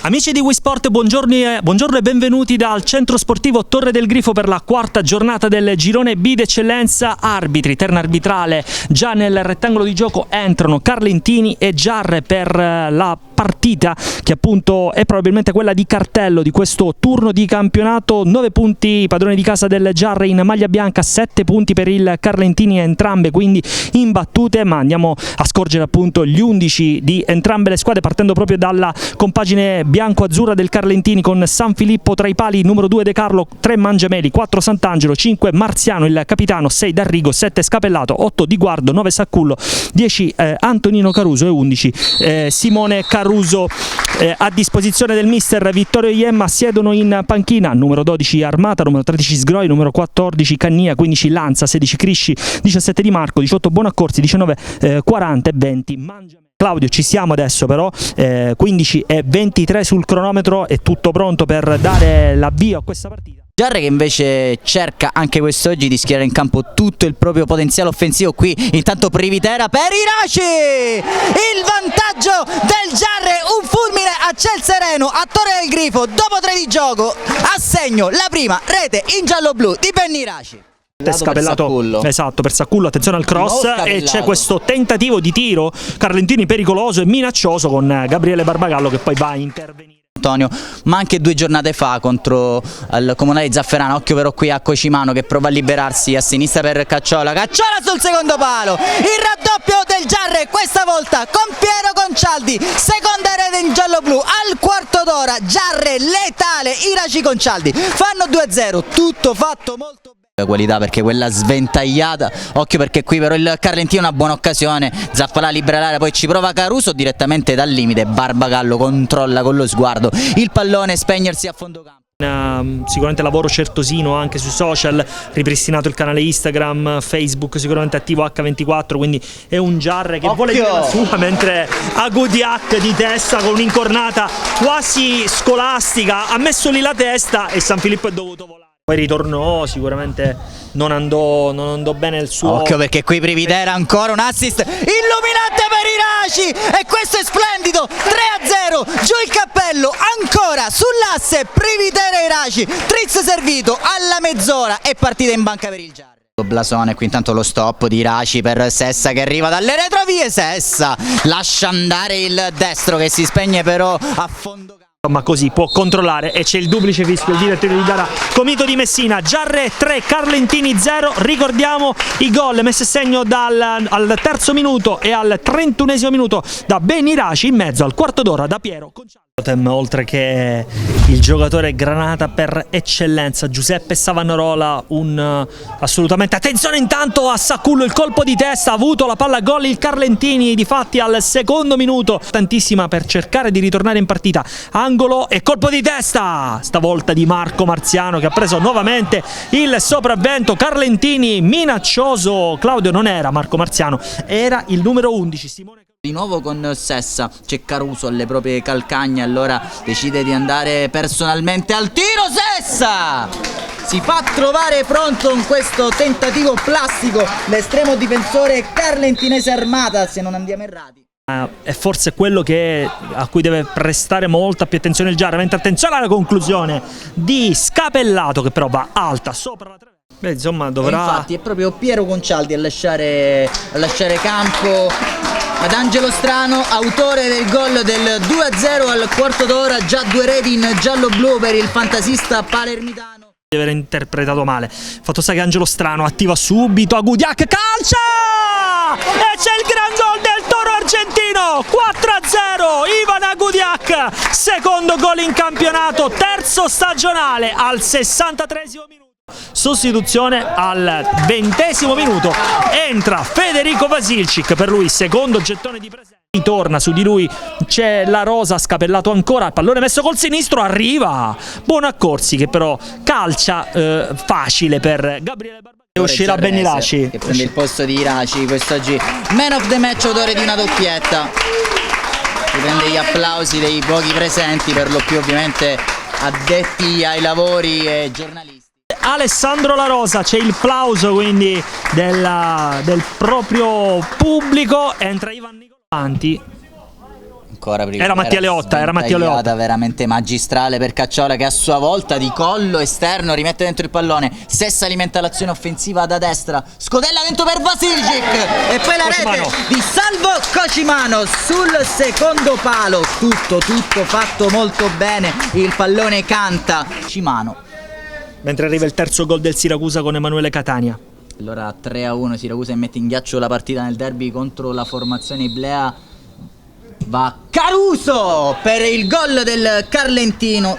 Amici di WeSport, buongiorno e benvenuti dal centro sportivo Torre del Grifo per la quarta giornata del girone B d'eccellenza. Arbitri, terna arbitrale, già nel rettangolo di gioco entrano Carlentini e Giarre per la partita che appunto è probabilmente quella di cartello di questo turno di campionato. 9 punti padroni di casa del Giarre in maglia bianca, 7 punti per il Carlentini, entrambe quindi imbattute, ma andiamo a scorgere appunto gli 11 di entrambe le squadre partendo proprio dalla compagine bianco-azzurra del Carlentini con San Filippo tra i pali, numero 2 De Carlo, 3 Mangiameli, 4 Sant'Angelo, 5 Marziano il capitano, 6 D'Arrigo, 7 Scapellato, 8 Di Guardo, 9 Saccullo, 10 Antonino Caruso e 11 Simone Caruso. A disposizione del mister Vittorio Iemma siedono in panchina numero 12 Armata, numero 13 Sgroi, numero 14 Cannia, 15 Lanza, 16 Crisci, 17 Di Marco, 18 Bonaccorsi, 19 40 e 20 Mangiameli. Claudio, ci siamo adesso però, 15 e 23 sul cronometro, è tutto pronto per dare l'avvio a questa partita. Giarre che invece cerca anche quest'oggi di schierare in campo tutto il proprio potenziale offensivo. Qui intanto Privitera per Iraci, il vantaggio del Giarre, un fulmine a ciel sereno a Torre del Grifo dopo 3 di gioco, a segno la prima rete in giallo-blu di Benny Iraci. Scapellato, esatto, per Saccullo, attenzione al cross e c'è questo tentativo di tiro Carlentini pericoloso e minaccioso con Gabriele Barbagallo che poi va a intervenire. Antonio, ma anche 2 giornate fa contro il Comunale di Zafferano, occhio però qui a Cocimano che prova a liberarsi a sinistra per Cacciola sul secondo palo, il raddoppio del Giarre questa volta con Piero Concialdi, seconda rete in giallo-blu al quarto d'ora, Giarre letale, Iraci Concialdi fanno 2-0, tutto fatto molto bene. Qualità perché quella sventagliata, occhio perché qui però il Carlentino ha una buona occasione, Zaffalà libera l'area, poi ci prova Caruso direttamente dal limite, Barbagallo controlla con lo sguardo il pallone, spegnersi a fondo campo. Sicuramente lavoro certosino anche sui social, ripristinato il canale Instagram, Facebook sicuramente attivo H24, quindi è un Giarre che vuole dire la sua, mentre Agudiak di testa con un'incornata quasi scolastica ha messo lì la testa e San Filippo è dovuto volare. Poi ritornò, sicuramente non andò bene il suo. Occhio perché qui Privitera ancora un assist illuminante per Iraci e questo è splendido, 3-0, giù il cappello, ancora sull'asse Privitera Iraci, trizzo servito alla mezz'ora e partita in banca per il Giarre. Blasone, qui intanto lo stop di Iraci per Sessa che arriva dalle retrovie, Sessa lascia andare il destro che si spegne però a fondo. Ma così può controllare e c'è il duplice fischio, il direttore di gara Comito di Messina. Giarre 3, Carlentini 0. Ricordiamo i gol messi a segno al terzo minuto e al 31esimo minuto da Benny Iraci, in mezzo al quarto d'ora da Piero Concialdi. Oltre che il giocatore granata per eccellenza Giuseppe Savonarola, assolutamente attenzione intanto a Saccullo, il colpo di testa, ha avuto la palla gol il Carlentini difatti al secondo minuto, tantissima per cercare di ritornare in partita, angolo e colpo di testa stavolta di Marco Marziano che ha preso nuovamente il sopravvento. Carlentini minaccioso, Claudio, non era Marco Marziano, era il numero 11 Simone. Di nuovo con Sessa, c'è Caruso alle proprie calcagna, allora decide di andare personalmente al tiro, Sessa! Si fa trovare pronto con questo tentativo plastico l'estremo difensore carlentinese Armata, se non andiamo errati. È forse quello a cui deve prestare molta più attenzione il Giarre, mentre attenzione alla conclusione di Scapellato che però va alta sopra la traversa. Beh, insomma dovrà... Infatti è proprio Piero Concialdi a lasciare campo ad Angelo Strano, autore del gol del 2-0 al quarto d'ora, già 2 reti in giallo-blu per il fantasista palermitano. Di aver interpretato male. Fatto sta che Angelo Strano attiva subito Agudiak, calcia! E c'è il gran gol del Toro argentino, 4-0, Ivan Agudiak, secondo gol in campionato, terzo stagionale al 63esimo minuto. Sostituzione al 20esimo minuto, entra Federico Vasilcic, per lui secondo gettone di presenza. Ritorna su di lui, c'è la Rosa, Scapellato ancora, il pallone messo col sinistro, arriva Bonaccorsi che però calcia facile per Gabriele Barbagallo. E uscirà Benny Iraci che prende il posto di Iraci, quest'oggi man of the match, autore di una doppietta. Riprende gli applausi dei pochi presenti, per lo più ovviamente addetti ai lavori e giornalisti. Alessandro La Rosa, c'è il plauso quindi del proprio pubblico, entra Ivan Nicolavanti ancora prima. Era Mattia Leotta, veramente magistrale per Cacciola, che a sua volta di collo esterno rimette dentro il pallone. Stessa alimenta l'azione offensiva da destra, scodella dentro per Vasiljic e poi la rete di Salvo Cocimano sul secondo palo. Tutto fatto molto bene, il pallone canta. Cimano. Mentre arriva il terzo gol del Siracusa con Emanuele Catania. Allora 3-1 Siracusa, e mette in ghiaccio la partita nel derby contro la formazione Iblea. Va Caruso per il gol del Carlentini,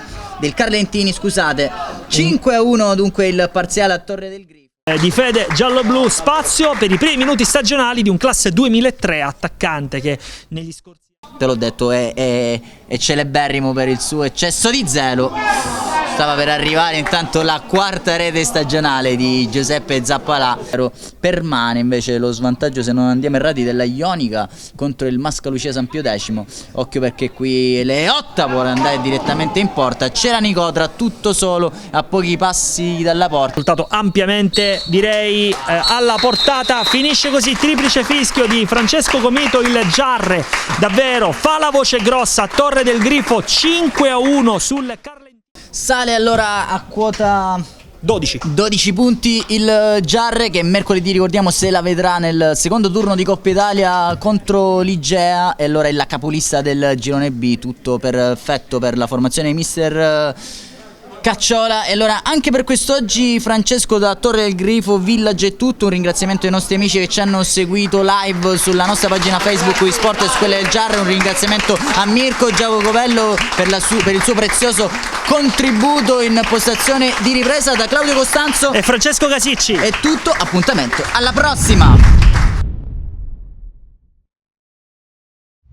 scusate. 5-1 dunque il parziale a Torre del Grifo. Di Fede giallo-blu, spazio per i primi minuti stagionali di un classe 2003 attaccante che negli scorsi... Te l'ho detto, è celeberrimo per il suo eccesso di zelo. Stava per arrivare intanto la quarta rete stagionale di Giuseppe Zappalà. Permane invece lo svantaggio, se non andiamo errati, della Ionica contro il Mascalucia San Pio X. Occhio perché qui Leotta può andare direttamente in porta. C'era Nicotra tutto solo a pochi passi dalla porta. Risultato ampiamente, direi, alla portata. Finisce così, triplice fischio di Francesco Comito, il Giarre davvero fa la voce grossa. Torre del Grifo 5-1 sul Carlentino. Sale allora a quota 12 punti il Giarre, che mercoledì, ricordiamo, se la vedrà nel secondo turno di Coppa Italia contro l'Igea, e allora è la capolista del girone B. Tutto perfetto per la formazione mister Cacciola. E allora anche per quest'oggi, Francesco, da Torre del Grifo Village è tutto. Un ringraziamento ai nostri amici che ci hanno seguito live sulla nostra pagina Facebook eSport e su quella del Giarre. Un ringraziamento a Mirko Giacobello per il suo prezioso contributo in postazione di ripresa. Da Claudio Costanzo e Francesco Casicci è tutto, appuntamento alla prossima.